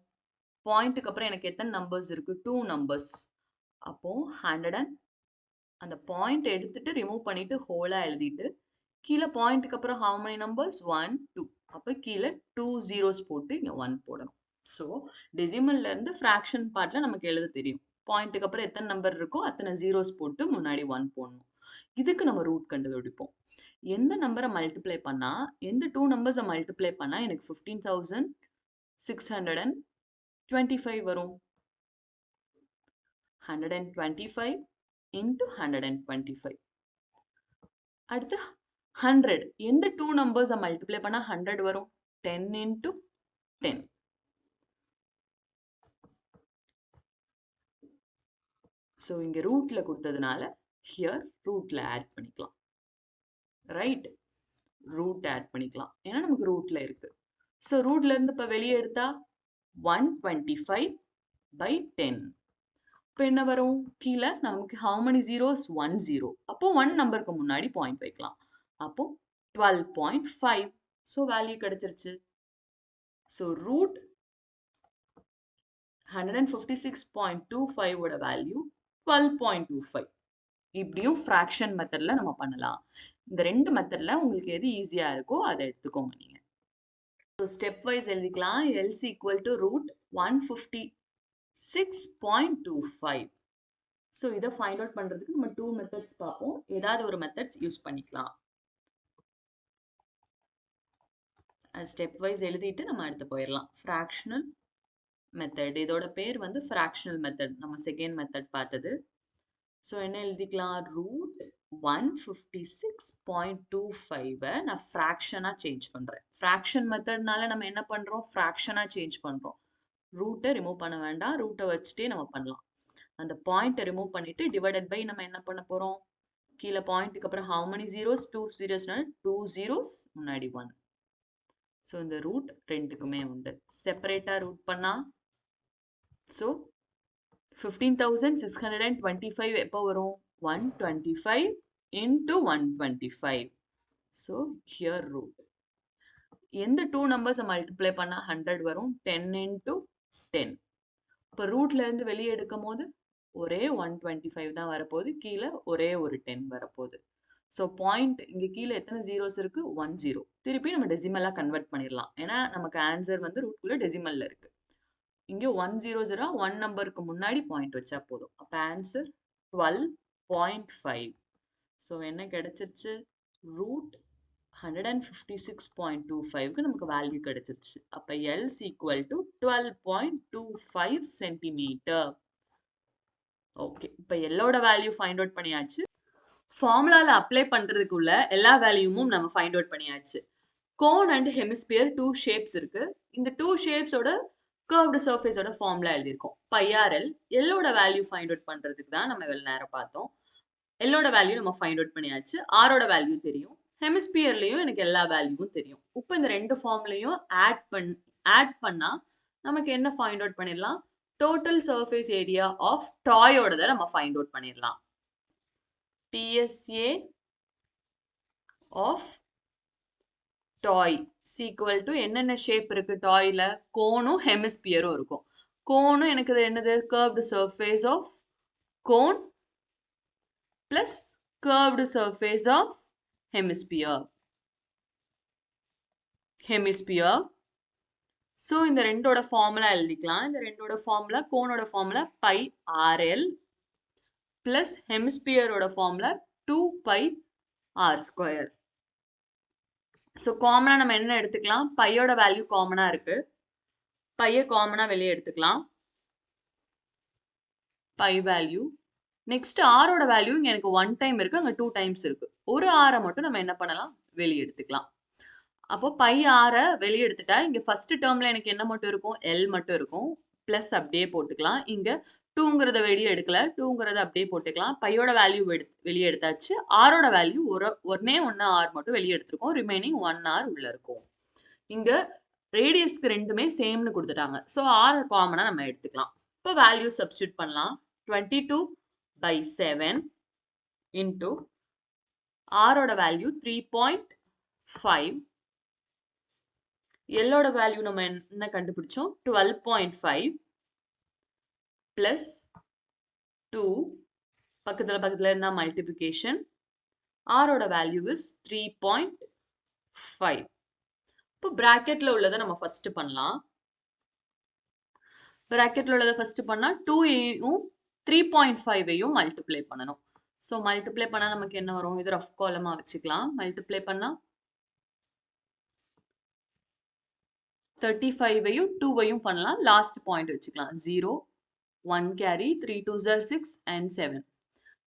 பாயிண்ட்டுக்கு அப்புறம் எனக்கு எத்தனை நம்பர்ஸ் இருக்கு? 2 நம்பர்ஸ். அப்போ 100 அந்த பாயிண்ட் எடுத்துட்டு ரிமூவ் பண்ணிட்டு ஹோலா எழுதிட்டு கீழே பாயிண்ட்டுக்கு அப்புறம் how many numbers? 1 2. அப்போ கீழே 2 zeros போட்டு இங்க 1 போடணும். ஸோ டெசிமல்ல இருந்து ஃப்ராக்ஷன் பார்ட்ல நமக்கு எழுத தெரியும். பாயிண்ட்டுக்கு அப்புறம் எத்தனை நம்பர் இருக்கோ அத்தனை ஜீரோஸ் போட்டு முன்னாடி 1 போடணும். இதுக்கு நம்ம ரூட் கண்டுபிடிப்போம். எந்த நம்பரை மல்டிப்ளை பண்ணா, எந்த 2 நம்பர்ஸை மல்டிப்ளை பண்ணா எனக்கு 15,625 வரும்? 125 into 125. அடுத்து 100. எந்த 2 நம்பர்ஸை மல்டிப்ளை பண்ணா 100 வரும்? 10 into 10. ஸோ இங்க ரூட்ல கொடுத்ததுனால ஹியர் ரூட்ல ஆட் பண்ணிக்கலாம். ரைட், ரூட் ஆட் பண்ணிக்கலாம். ஏன்னா நமக்கு ரூட்ல இருக்கு. ஸோ ரூட்ல இருந்து இப்ப வெளியே எடுத்தா 125/10. இப்போ என்ன வரும்? கீழே நமக்கு how many zeros? 1 0. அப்போ 1 நம்பருக்கு முன்னாடி பாயிண்ட் வைக்கலாம். அப்போ 12.5. ஸோ வேல்யூ கிடைச்சிருச்சு. ஸோ ரூட் 156.25 ஓட வேல்யூ 12.25. இப்படியும் ஃப்ராக்ஷன் மெத்தட்ல நம்ம பண்ணலாம். இந்த ரெண்டு மெத்தட்ல உங்களுக்கு எது ஈஸியா இருக்கோ அதை எடுத்துக்கோங்க நீங்க. ஸோ ஸ்டெப் வைஸ் எழுதிக்கலாம். L's equal to root 156.25. So இதை ஃபைண்ட் அவுட் பண்றதுக்கு நம்ம 2 மெத்தட்ஸ் பார்ப்போம். ஏதாவது ஒரு மெத்தட்ஸ் யூஸ் பண்ணிக்கலாம். ஸ்டெப் வைஸ் எழுதிட்டு நம்ம அடுத்து போயிடலாம். ஃப்ராக்ஷனல் மெத்தட், இதோட பேர் வந்து ஃப்ராக்ஷனல் மெத்தட். நம்ம செகண்ட் மெத்தட் பார்த்தது. ஸோ என்ன எழுதிக்கலாம்? ரூட் 156.25 நான் ஃப்ராக்ஷனாக சேஞ்ச் பண்ணுறேன். ஃப்ராக்ஷன் மெத்தட்னால நம்ம என்ன பண்ணுறோம்? ஃப்ராக்ஷனாக சேஞ்ச் பண்ணுறோம். ரூட்டை ரிமூவ் பண்ண வேண்டாம், ரூட்டை வச்சுட்டே நம்ம பண்ணலாம். அந்த பாயிண்ட்டை ரிமூவ் பண்ணிட்டு டிவைடட் பை நம்ம என்ன பண்ண போகிறோம்? கீழே பாயிண்ட்டுக்கு அப்புறம் how many zeros? 2 zeros. 2 zeros முன்னாடி 1. ஸோ இந்த ரூட் ரெண்டுக்குமே உண்டு. செப்பரேட்டாக ரூட் பண்ணா ஸோ 15,625 எப்போ வரும்? 125 into 125. So here root. எந்த 2 நம்பர்ஸை மல்டிப்ளை பண்ணா 100 வரும்? 10 into 10. இப்போ ரூட்ல இருந்து வெளியே எடுக்கும் போது ஒரே 125 தான் வரப்போகுது, கீழே ஒரே ஒரு 10 வரப்போகுது. ஸோ பாயிண்ட் இங்கே கீழே எத்தனை ஜீரோஸ் இருக்கு? 1 0. திருப்பி நம்ம டெசிமலாக கன்வெர்ட் பண்ணிடலாம். ஏன்னா நமக்கு ஆன்சர் வந்து ரூட்குள்ள டெசிமல்ல இருக்கு. இங்கே 1 0 0 1 நம்பருக்கு முன்னாடி பாயிண்ட் வச்சா போதும். அப்போ ஆன்சர் 12.5. ஸோ என்ன கிடைச்சிருச்சு? ரூட் 156.25க்கு நமக்கு வேல்யூ கிடைச்சிருச்சு. அப்போ else equal to 12.25 centimetre. Okay, இப்போ எல்லோட வேல்யூ ஃபைண்ட் அவுட் பண்ணியாச்சு. ஃபார்முலால அப்ளை பண்றதுக்குள்ள எல்லா வேல்யூமும் நம்ம ஃபைண்ட் அவுட் பண்ணியாச்சு. கோன் அண்ட் ஹெமிஸ்பியர் 2 ஷேப்ஸ் இருக்கு. இந்த 2 ஷேப்ஸோட கர்வ்டு சர்ஃபேஸோட ஃபார்முலா எழுதியிருக்கோம். Pi r l. எல்லோட வேல்யூ ஃபைண்ட் அவுட் பண்றதுக்கு தான் நம்ம இவ்வளவு நேரம் பார்த்தோம். எல்லோட வேல்யூ நம்ம ஃபைண்ட் அவுட் பண்ணியாச்சு. ஆரோட வேல்யூ தெரியும். ஹெமிஸ்பியர்லயும் எனக்கு எல்லா வேல்யூவும் தெரியும். இப்போ இந்த ரெண்டு ஃபார்ம்லயும் ஆட் பண்ணா நமக்கு என்ன ஃபைண்ட் அவுட் பண்ணிடலாம்? டோட்டல் சர்ஃபேஸ் ஏரியா ஆஃப் டாயோடத நம்ம ஃபைண்ட் அவுட் பண்ணிடலாம். TSA of toy equal to என்னென்ன ஷேப் இருக்கு டாய்ல? கோனும் ஹெமிஸ்பியரும் இருக்கும். கோனும் எனக்கு இது என்னது? Curved surface of cone plus curved surface of hemisphere. So இந்த ரெண்டோட ஃபார்முலா எழுதிக்கலாம். இந்த ரெண்டோட ஃபார்முலா, கோனோட ஃபார்முலா பை ஆர்எல் பிளஸ் ஹெமிஸ்பியரோட formula 2 pi r square. So காமனா நம்ம என்ன எடுத்துக்கலாம்? பையோட வேல்யூ காமனா இருக்கு. பைய காமனா வெளியே எடுத்துக்கலாம். Pi value. நெக்ஸ்ட் ஆரோட வேல்யூ இங்க எனக்கு 1 டைம் இருக்கு, அங்க 2 டைம்ஸ் இருக்கு. ஒரு ஆரை மட்டும் நம்ம என்ன பண்ணலாம்? வெளியே எடுத்துக்கலாம். அப்போ பை ஆரை வெளியே எடுத்துட்டா இங்க ஃபர்ஸ்ட் டேர்ம்ல எனக்கு என்ன மட்டும் இருக்கும்? எல் மட்டும் இருக்கும். பிளஸ் அப்படியே போட்டுக்கலாம். இங்க 2ங்கிறத வெளியே எடுக்கல, 2ங்கிறத அப்படியே போட்டுக்கலாம். பையோட வேல்யூ வெளியே எடுத்தாச்சு. ஆரோட வேல்யூ ஒன்னே ஒன்னு ஆர் மட்டும் வெளியே எடுத்திருக்கோம். ரிமைனிங் 1 ஆர் உள்ள இருக்கும். இங்க ரேடியஸ்க்கு ரெண்டுமே சேம்னு கொடுத்துட்டாங்க. ஸோ ஆர் காமனா நம்ம எடுத்துக்கலாம். இப்போ வேல்யூ சப்ஸ்டியூட் பண்ணலாம். 22/7 இன்டூ ஆரோட வேல்யூ 3.5. எல்லோட வேல்யூ நம்ம என்ன கண்டுபிடிச்சோம்? 12.5 பிளஸ் 2 பக்கத்துல இருந்தா மல்டிபிகேஷன். ஆரோட வேல்யூ இஸ் 3.5. இப்போ பிராக்கெட்ல உள்ளதை நம்ம ஃபர்ஸ்ட் பண்ணலாம். பிராக்கெட்ல உள்ளதை ஃபர்ஸ்ட் பண்ணா 2ஐயும் 3.5ஐயும் மல்டிப்ளை பண்ணணும். ஸோ மல்டிப்ளை பண்ணா நமக்கு என்ன வரும்? இது ரஃப் காலமா வச்சுக்கலாம். மல்டிப்ளை பண்ணா 35ஐயும் 2ஐயும் பண்ணலாம். லாஸ்ட் பாயிண்ட் வச்சுக்கலாம். 0 1 கேரி 3 2s are 6 and 7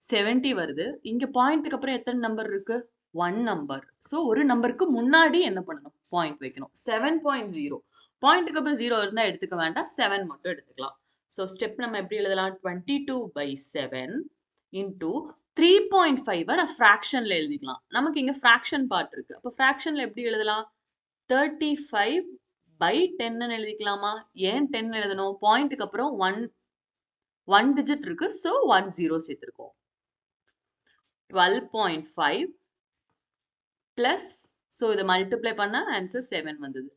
70 வருது. இங்க பாயிண்ட்க்கு அப்புறம் எத்தனை நம்பர் இருக்கு? 1 நம்பர். ஸோ ஒரு நம்பருக்கு முன்னாடி என்ன பண்ணணும்? பாயிண்ட் வைக்கணும். 7.0. பாயிண்ட்க்கு அப்புறம் 0 இருந்தா எடுத்துக்க வேண்டாம், 7 மட்டும் எடுத்துக்கலாம். ஸோ ஸ்டெப் நம்ம எப்படி எழுதலாம்? 22/7 இன்டூ 3.5 நான் ஃப்ராக்ஷன்ல எழுதிக்கலாம். நமக்கு இங்க ஃப்ராக்ஷன் பார்ட் இருக்கு. அப்போ ஃப்ராக்ஷன்ல எப்படி எழுதலாம்? 35/10 எழுதிக்கலாமா? ஏன் 10 எழுதணும்? பாயிண்ட்க்கு அப்புறம் 1 டிஜிட் இருக்கு. ஸோ 1 0 சேர்த்திருக்கோம். 12.5 பிளஸ், ஸோ இதை மல்டிப்ளை பண்ணா ஆன்சர் 7 வந்தது.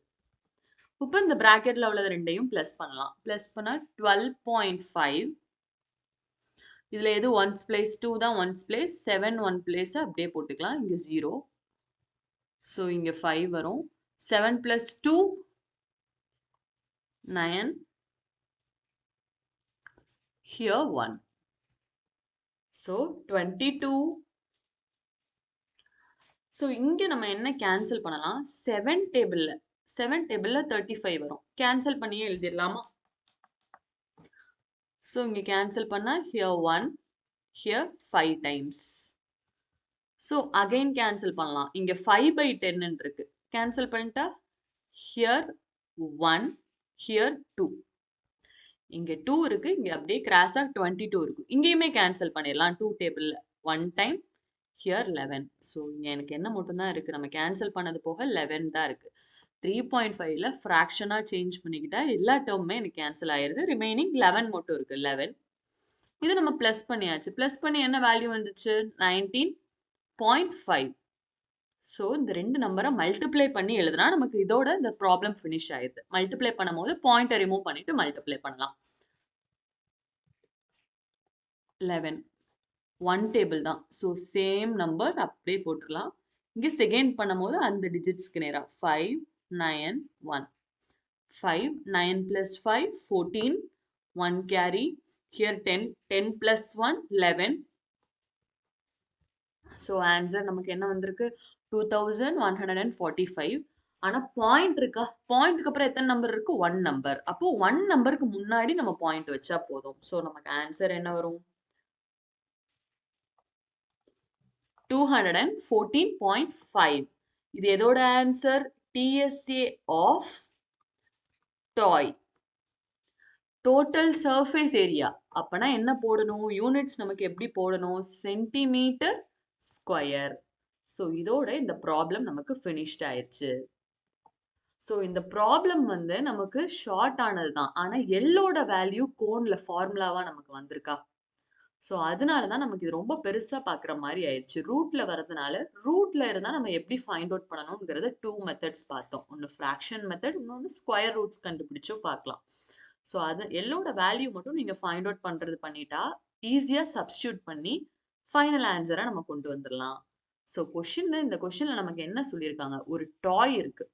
இப்போ இந்த பிராக்கெட்ல உள்ளது ரெண்டையும் பிளஸ் பண்ணலாம். பிளஸ் பண்ணா 12.5. இதுல எது ஒன்ஸ் பிளேஸ்? 2 தான் ஒன்ஸ் பிளேஸ். 7 1 பிளேஸ் அப்படியே போட்டுக்கலாம். இங்க 0. ஸோ இங்க 5 வரும். 7 plus 2 9. Here 1. So 22. ஸோ இங்க நம்ம என்ன கேன்சல் பண்ணலாம்? 7 டேபிள்ல 35 வரும். கேன்சல் பண்ணியே எழுதிடலாமா? ஸோ இங்க கேன்சல் பண்ணா here 1, here 5 times. So again cancel பண்ணலாம். இங்க 5/10 இருக்கு. கேன்சல் பண்ணிட்டா here 1, here 2. இங்க 2 இருக்கு. இங்க அப்படியே கிராஸா 22 இருக்கு. இங்கேயுமே கேன்சல் பண்ணிடலாம். 2 டேபிள்ல 1 டைம், here 11. ஸோ இங்க எனக்கு என்ன மட்டும் தான் இருக்கு? நம்ம கேன்சல் பண்ணது போக 11 தான் இருக்கு. 3.5ல ஃப்ராக்ஷனா சேஞ்ச் பண்ணிக்கிட்டா எல்லா டேர்முமே எனக்கு கேன்சல் ஆயிருது. ரிமைனிங் 11 மட்டும் இருக்கு. 11. இது நம்ம பிளஸ் பண்ணியாச்சு. பிளஸ் பண்ணி என்ன வேல்யூ வந்துச்சு? 19.5. ஸோ இந்த ரெண்டு நம்பரை மல்டிப்ளை பண்ணி எழுதுனா நமக்கு இதோட இந்த ப்ராப்ளம் ஃபினிஷ் ஆயிடுது. மல்டிப்ளை பண்ணும்போது பாயிண்டை ரிமூவ் பண்ணிட்டு மல்டிப்ளை பண்ணலாம். 11 1 டேபிள் தான். ஸோ சேம் நம்பர் அப்படியே போட்டுக்கலாம். இங்கே செகண்ட் பண்ணும்போது அந்த டிஜிட்ஸ்க்கு நேரா 5 9 1. 5 9 plus 5 14. 1 carry. Here 10 10 plus 1 11. So answer நமக்கு என்ன வந்திருக்கு? 2145. ஆனா பாயிண்ட் இருக்கா? பாயிண்ட்க்கு அப்புறம் எத்தனை நம்பர் இருக்கு? 1 நம்பர். அப்போ 1 நம்பருக்கு முன்னாடி நம்ம பாயிண்ட் வச்சா போதும். ஸோ நமக்கு ஆன்சர் என்ன வரும்? 214.5. இது எதோட answer? TSA of toy total surface area. அப்பனா என்ன போடணும்? யூனிட்ஸ் நமக்கு எப்படி போடணும்? Centimetre square. ஸோ இதோட இந்த ப்ராப்ளம் நமக்கு ஃபினிஷ்ட் ஆயிருச்சு. ஸோ இந்த ப்ராப்ளம் வந்து நமக்கு ஷார்ட் ஆனது தான். ஆனால் எல்லோட வேல்யூ கோன்ல ஃபார்முலாவா நமக்கு வந்திருக்கா? ஸோ அதனால தான் நமக்கு இது ரொம்ப பெருசாக பார்க்குற மாதிரி ஆயிடுச்சு. ரூட்ல வரதுனால ரூட்ல இருந்தால் நம்ம எப்படி ஃபைண்ட் அவுட் பண்ணணுங்கிறத 2 மெத்தட்ஸ் பார்த்தோம். ஒன்று ஃப்ராக்ஷன் மெத்தட், இன்னொன்று ஸ்கொயர் ரூட்ஸ் கண்டுபிடிச்சும் பார்க்கலாம். ஸோ அது எல்லோட வேல்யூ மட்டும் நீங்கள் ஃபைண்ட் அவுட் பண்ணுறது பண்ணிட்டா ஈஸியாக சப்ஸ்டியூட் பண்ணி ஃபைனல் ஆன்சரை நம்ம கொண்டு வந்துடலாம். ஸோ இந்த கொஷினில் நமக்கு என்ன சொல்லியிருக்காங்க? ஒரு டாய் இருக்கு.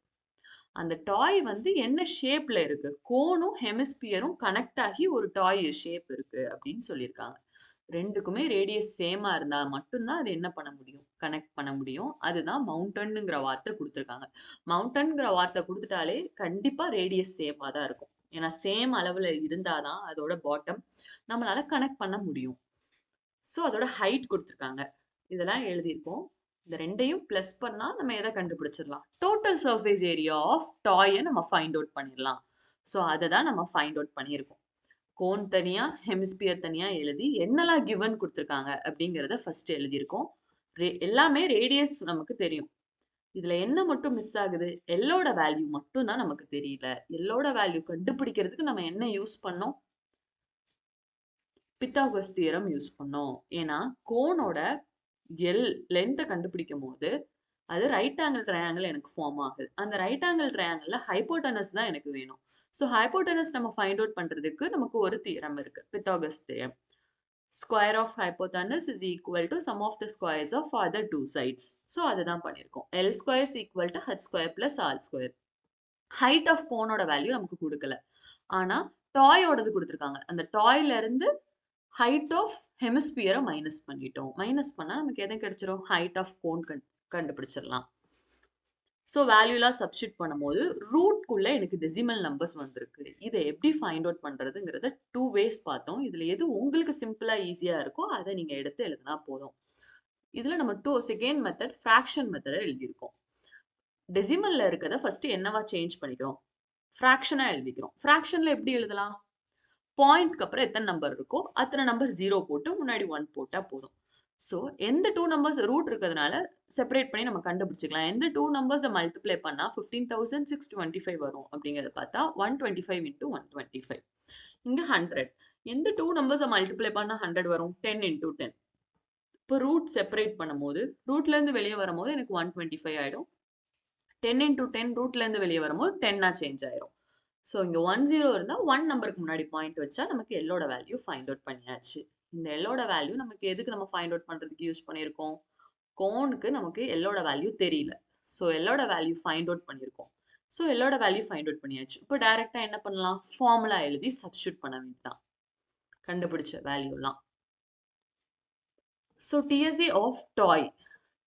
அந்த டாய் வந்து என்ன ஷேப்ல இருக்கு? கோனும் ஹெமிஸ்பியரும் கனெக்ட் ஆகி ஒரு டாய் ஷேப் இருக்கு அப்படின்னு சொல்லியிருக்காங்க. ரெண்டுக்குமே ரேடியஸ் சேமா இருந்தா மட்டும்தான் அது என்ன பண்ண முடியும்? கனெக்ட் பண்ண முடியும். அதுதான் மவுண்டன்ங்கிற வார்த்தை கொடுத்துருக்காங்க. மவுண்டன்ங்கிற வார்த்தை கொடுத்துட்டாலே கண்டிப்பா ரேடியஸ் சேமா தான் இருக்கும். ஏன்னா சேம் அளவுல இருந்தாதான் அதோட பாட்டம் நம்மளால கனெக்ட் பண்ண முடியும். ஸோ அதோட ஹைட் கொடுத்துருக்காங்க. இதெல்லாம் எழுதியிருக்கோம். இந்த ரெண்டையும் பிளஸ் பண்ணா நம்ம எதை கண்டுபிடிச்சிடலாம்? டோட்டல் சர்ஃபேஸ் ஏரியா ஆஃப் டாயை நம்ம ஃபைண்ட் அவுட் பண்ணிடலாம். ஸோ அதை தான் நம்ம ஃபைண்ட் அவுட் பண்ணியிருக்கோம். கோன் தனியா ஹெமிஸ்பியர் தனியா எழுதி என்னெல்லாம் கிவன் கொடுத்துருக்காங்க அப்படிங்கிறத ஃபர்ஸ்ட் எழுதியிருக்கோம். எல்லாமே ரேடியஸ் நமக்கு தெரியும். இதுல என்ன மட்டும் மிஸ் ஆகுது? எல்லோட வேல்யூ மட்டும் தான் நமக்கு தெரியல. எல்லோட வேல்யூ கண்டுபிடிக்கிறதுக்கு நம்ம என்ன யூஸ் பண்ணோம்? பித்தாகரஸ் தியரம் யூஸ் பண்ணோம். ஏன்னா கோனோட லென்த்தை கண்டுபிடிக்கும் போது அது ரைட் ஆங்கிள் ட்ரையாங்கிள் எனக்கு ஃபார்ம் ஆகுது. அந்த ரைட் ஆங்கிள் ட்ரையாங்கிள்ல ஹைப்போட்டனஸ் தான் எனக்கு வேணும். ஸோ ஹைப்போட்டனஸ் நம்ம ஃபைண்ட் அவுட் பண்றதுக்கு நமக்கு ஒரு தியரம் இருக்கு, Pythagoras theorem. Square of hypotenuse is equal to sum of the squares of other two sides. So அதுதான் பண்ணியிருக்கோம். L square is equal to h square plus r square. Height of கோனோட value நமக்கு கொடுக்கல, ஆனா டாயோடது கொடுத்துருக்காங்க. அந்த டாய்ல இருந்து ஹைட் ஆஃப் ஹெமிஸ்பியரை மைனஸ் பண்ணிட்டோம். மைனஸ் பண்ணா நமக்கு எதை கிடைச்சிரும்? ஹைட் ஆஃப் கோன் கண்டுபிடிச்சிடலாம். ஸோ வேல்யூலாம் சப்ஸ்டியூட் பண்ணும்போது ரூட்குள்ள எனக்கு டெசிமல் நம்பர்ஸ் வந்திருக்கு. இதை எப்படி ஃபைண்ட் அவுட் பண்றதுங்கிறத 2 ways பார்த்தோம். இதுல எது உங்களுக்கு சிம்பிளா ஈஸியா இருக்கோ அதை நீங்க எடுத்து எழுதினா போதும். இதுல நம்ம செகண்ட் மெத்தட் ஃப்ராக்ஷன் மெத்தடை எழுதியிருக்கோம். டெசிமல்ல இருக்கிறத ஃபர்ஸ்ட் என்னவா சேஞ்ச் பண்ணிக்கிறோம்? ஃப்ராக்ஷனா எழுதிக்கிறோம். ஃப்ராக்ஷன்ல எப்படி எழுதலாம்? பாயிண்ட்க்கு அப்புறம் எத்தனை நம்பர் இருக்கோ அத்தனை நம்பர் 0 போட்டு முன்னாடி 1 போட்டா போதும். ஸோ எந்த 2 நம்பர்ஸ் ரூட் இருக்கிறதுனால செப்பரேட் பண்ணி நம்ம கண்டுபிடிச்சிக்கலாம். எந்த 2 நம்பர்ஸை மல்டிப்ளை பண்ணா 15,625 வரும் அப்படிங்கிறத பார்த்தா 125 into 125. இங்க 100. எந்த 2 நம்பர்ஸை மல்டிப்ளை பண்ணா 100 வரும்? 10 into 10. இப்போ ரூட் செப்பரேட் பண்ணும்போது ரூட்ல இருந்து வெளியே வரும்போது எனக்கு 125 ஆயிடும். 10 into 10 ரூட்ல இருந்து வெளியே வரும்போது 10ஆ சேஞ்ச் ஆயிரும். ஸோ இங்க 10 இருந்தா 1 நம்பருக்கு முன்னாடி பாயிண்ட் வச்சா நமக்கு எல்லோட வேல்யூ ஃபைண்ட் அவுட் பண்ணியாச்சு. இந்த எல்லோட வேல்யூ நமக்கு எதுக்கு நம்ம ஃபைண்ட் அவுட் பண்றதுக்கு யூஸ் பண்ணியிருக்கோம்? கோனுக்கு நமக்கு எல்லோட வேல்யூ தெரியல. ஸோ எல்லோட வேல்யூ ஃபைண்ட் அவுட் பண்ணியிருக்கோம். ஸோ எல்லோட வேல்யூ ஃபைண்ட் அவுட் பண்ணியாச்சு. இப்போ டைரக்டா என்ன பண்ணலாம்? ஃபார்முலா எழுதி சப்ஸ்டியூட் பண்ண வேண்டியதான் கண்டுபிடிச்ச வேல்யூலாம். So TSA of toy.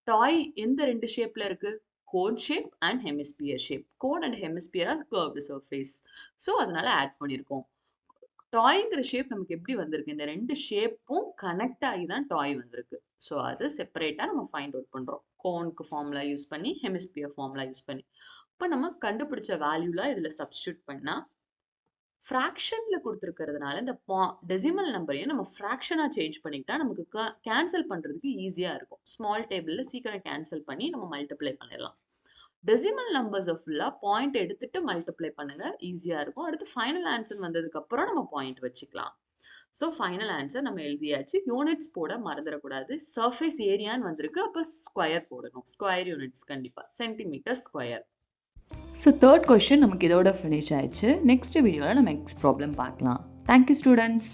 Toy எந்த 2 ஷேப்ல இருக்கு? Cone shape and hemisphere shape. Cone and hemisphere are curved surface. So அதனால ஆட் பண்ணியிருக்கோம். டாய்ங்கிற ஷேப் நமக்கு எப்படி வந்திருக்கு? இந்த 2 ஷேப்பும் கனெக்ட் ஆகி தான் டாய் வந்திருக்கு. ஸோ அது செப்பரேட்டா நம்ம ஃபைண்ட் அவுட் பண்றோம். கோனுக்கு ஃபார்முலா யூஸ் பண்ணி, ஹெமிஸ்பியர் ஃபார்முலா யூஸ் பண்ணி. இப்போ நம்ம கண்டுபிடிச்ச வேல்யூலாம் இதுல சப்ஸ்டியூட் பண்ணா ஃப்ராக்ஷன்ல கொடுத்துருக்கிறதுனால இந்த டெசிமல் நம்பரையும் நம்ம ஃப்ராக்ஷனா சேஞ்ச் பண்ணிக்கிட்டா நமக்கு கேன்சல் பண்றதுக்கு ஈஸியா இருக்கும். ஸ்மால் டேபிள்ல சீக்கிரம் கேன்சல் பண்ணி நம்ம மல்டிப்ளை பண்ணிடலாம். டெசிமல் நம்பர்ஸை ஃபுல்லா பாயிண்ட் எடுத்துட்டு மல்டிப்ளை பண்ணுங்க, ஈஸியா இருக்கும். அடுத்து ஃபைனல் ஆன்சர் வந்ததுக்கு அப்புறம் நம்ம பாயிண்ட் வச்சுக்கலாம். ஸோ ஃபைனல் ஆன்சர் நம்ம எழுதியாச்சு. யூனிட்ஸ் போட மறந்துடக்கூடாது. சர்ஃபேஸ் ஏரியான்னு வந்திருக்கு, அப்போ ஸ்கொயர் போடணும். ஸ்கொயர் யூனிட்ஸ் கண்டிப்பா, centimetre square.
So third question நமக்கு இதோட ஃபினிஷ் ஆயிடுச்சு. நெக்ஸ்ட் வீடியோவில் நம்ம நெக்ஸ்ட் ப்ராப்ளம் பார்க்கலாம். Thank you students.